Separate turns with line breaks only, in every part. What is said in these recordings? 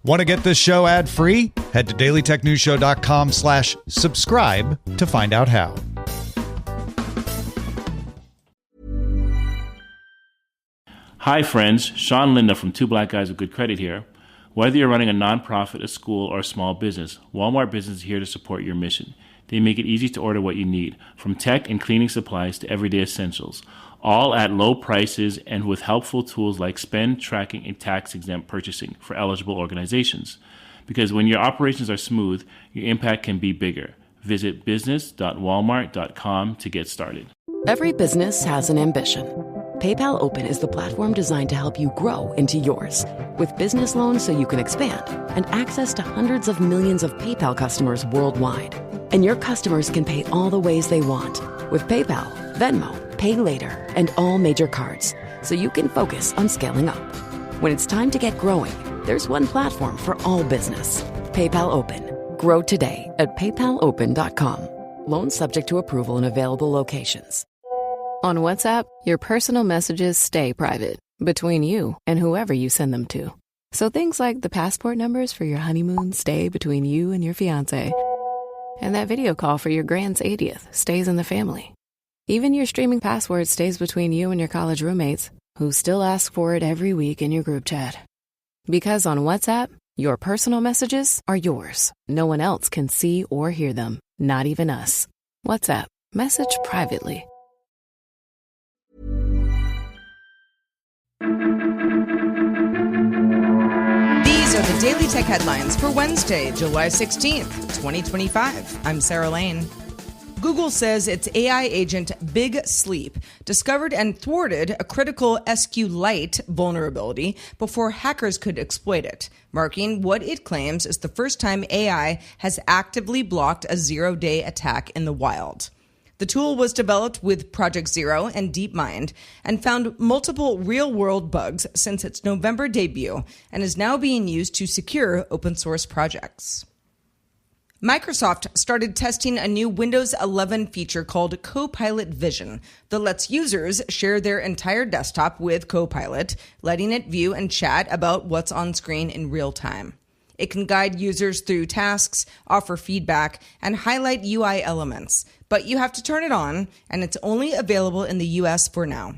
Want to get this show ad-free? Head to dailytechnewsshow.com/subscribe to find out how.
Hi friends, Sean Linda from Two Black Guys with Good Credit here. Whether you're running a nonprofit, a school, or a small business, Walmart Business is here to support your mission. They make it easy to order what you need, from tech and cleaning supplies to everyday essentials, all at low prices and with helpful tools like spend tracking and tax-exempt purchasing for eligible organizations. Because when your operations are smooth, your impact can be bigger. Visit business.walmart.com to get started.
Every business has an ambition. PayPal Open is the platform designed to help you grow into yours. With business loans so you can expand and access to hundreds of millions of PayPal customers worldwide. And your customers can pay all the ways they want with PayPal, Venmo, Pay Later, and all major cards, so you can focus on scaling up. When it's time to get growing, there's one platform for all business. PayPal Open. Grow today at paypalopen.com. Loans subject to approval in available locations. On WhatsApp, your personal messages stay private between you and whoever you send them to. So things like the passport numbers for your honeymoon stay between you and your fiancé. And that video call for your grand's 80th stays in the family. Even your streaming password stays between you and your college roommates, who still ask for it every week in your group chat. Because on WhatsApp, your personal messages are yours. No one else can see or hear them, not even us. WhatsApp. Message privately.
These are the Daily Tech headlines for Wednesday, July 16th, 2025. I'm Sarah Lane. Google says its AI agent Big Sleep discovered and thwarted a critical SQLite vulnerability before hackers could exploit it, marking what it claims is the first time AI has actively blocked a zero-day attack in the wild. The tool was developed with Project Zero and DeepMind and found multiple real-world bugs since its November debut and is now being used to secure open-source projects. Microsoft started testing a new Windows 11 feature called Copilot Vision that lets users share their entire desktop with Copilot, letting it view and chat about what's on screen in real time. It can guide users through tasks, offer feedback, and highlight UI elements, but you have to turn it on, and it's only available in the US for now.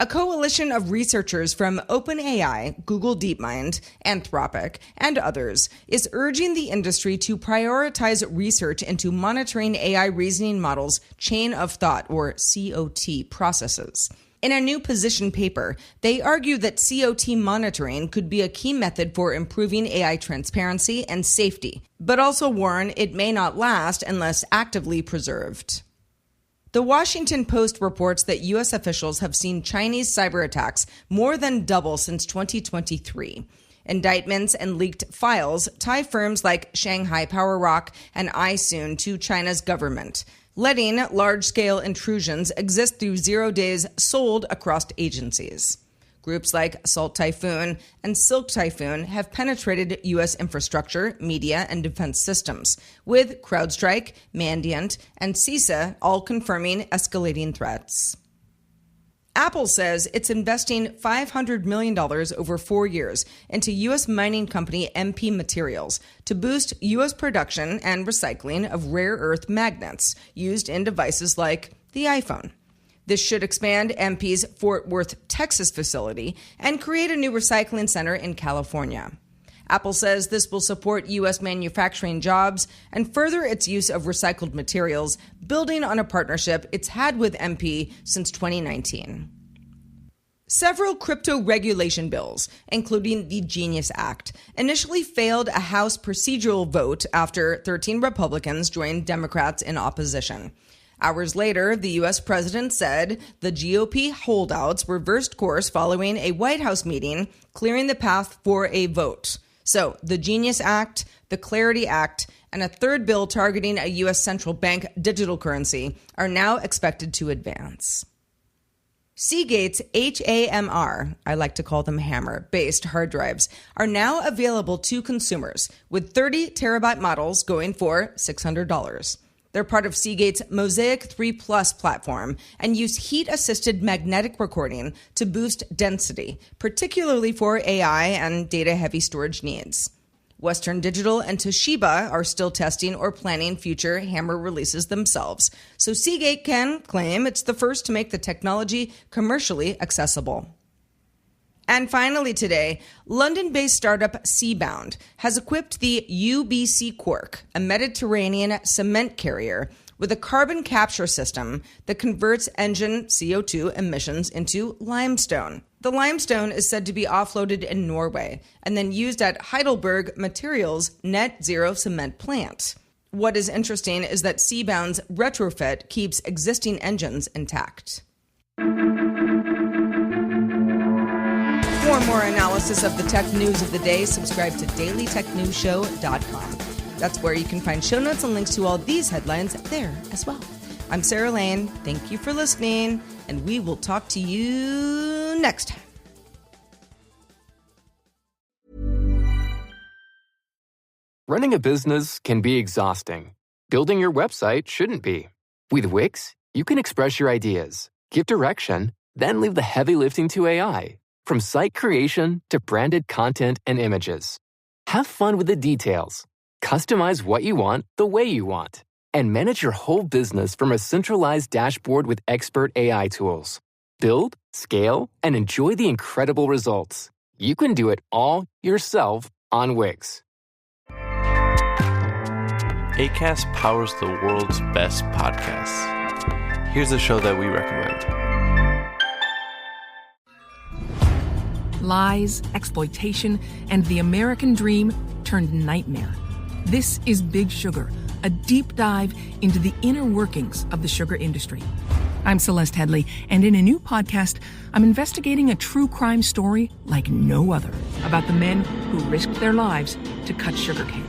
A coalition of researchers from OpenAI, Google DeepMind, Anthropic, and others is urging the industry to prioritize research into monitoring AI reasoning models' chain of thought, or COT, processes. In a new position paper, they argue that COT monitoring could be a key method for improving AI transparency and safety, but also warn it may not last unless actively preserved. The Washington Post reports that U.S. officials have seen Chinese cyber attacks more than double since 2023. Indictments and leaked files tie firms like Shanghai PowerRock and iSoon to China's government, letting large-scale intrusions exist through 0 days sold across agencies. Groups like Salt Typhoon and Silk Typhoon have penetrated U.S. infrastructure, media, and defense systems, with CrowdStrike, Mandiant, and CISA all confirming escalating threats. Apple says it's investing $500 million over 4 years into U.S. mining company MP Materials to boost U.S. production and recycling of rare earth magnets used in devices like the iPhone. This should expand MP's Fort Worth, Texas facility and create a new recycling center in California. Apple says this will support U.S. manufacturing jobs and further its use of recycled materials, building on a partnership it's had with MP since 2019. Several crypto regulation bills, including the Genius Act, initially failed a House procedural vote after 13 Republicans joined Democrats in opposition. Hours later, the U.S. president said the GOP holdouts reversed course following a White House meeting, clearing the path for a vote. So, the Genius Act, the Clarity Act, and a third bill targeting a U.S. central bank digital currency are now expected to advance. Seagate's HAMR, I like to call them hammer-based hard drives, are now available to consumers, with 30 terabyte models going for $600. They're part of Seagate's Mosaic 3 Plus platform and use heat-assisted magnetic recording to boost density, particularly for AI and data-heavy storage needs. Western Digital and Toshiba are still testing or planning future HAMR releases themselves, so Seagate can claim it's the first to make the technology commercially accessible. And finally today, London-based startup Seabound has equipped the UBC Quark, a Mediterranean cement carrier, with a carbon capture system that converts engine CO2 emissions into limestone. The limestone is said to be offloaded in Norway and then used at Heidelberg Materials' net zero cement plant. What is interesting is that Seabound's retrofit keeps existing engines intact. For more analysis of the tech news of the day, subscribe to dailytechnewsshow.com. That's where you can find show notes and links to all these headlines there as well. I'm Sarah Lane. Thank you for listening, and we will talk to you next time.
Running a business can be exhausting. Building your website shouldn't be. With Wix, you can express your ideas, give direction, then leave the heavy lifting to AI. From site creation to branded content and images. Have fun with the details. Customize what you want the way you want. And manage your whole business from a centralized dashboard with expert AI tools. Build, scale, and enjoy the incredible results. You can do it all yourself on Wix.
Acast powers the world's best podcasts. Here's a show that we recommend.
Lies, exploitation, and the American dream turned nightmare. This is Big Sugar, a deep dive into the inner workings of the sugar industry. I'm Celeste Headley, and in a new podcast, I'm investigating a true crime story like no other about the men who risked their lives to cut sugarcane.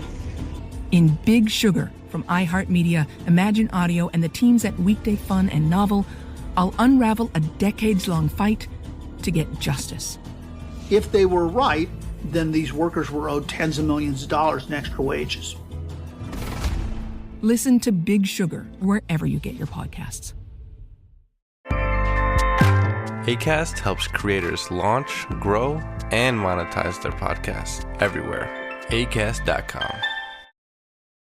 In Big Sugar from iHeartMedia, Imagine Audio, and the teams at Weekday Fun and Novel, I'll unravel a decades-long fight to get justice.
If they were right, then these workers were owed tens of millions of dollars in extra wages.
Listen to Big Sugar wherever you get your podcasts.
Acast helps creators launch, grow, and monetize their podcasts everywhere. Acast.com.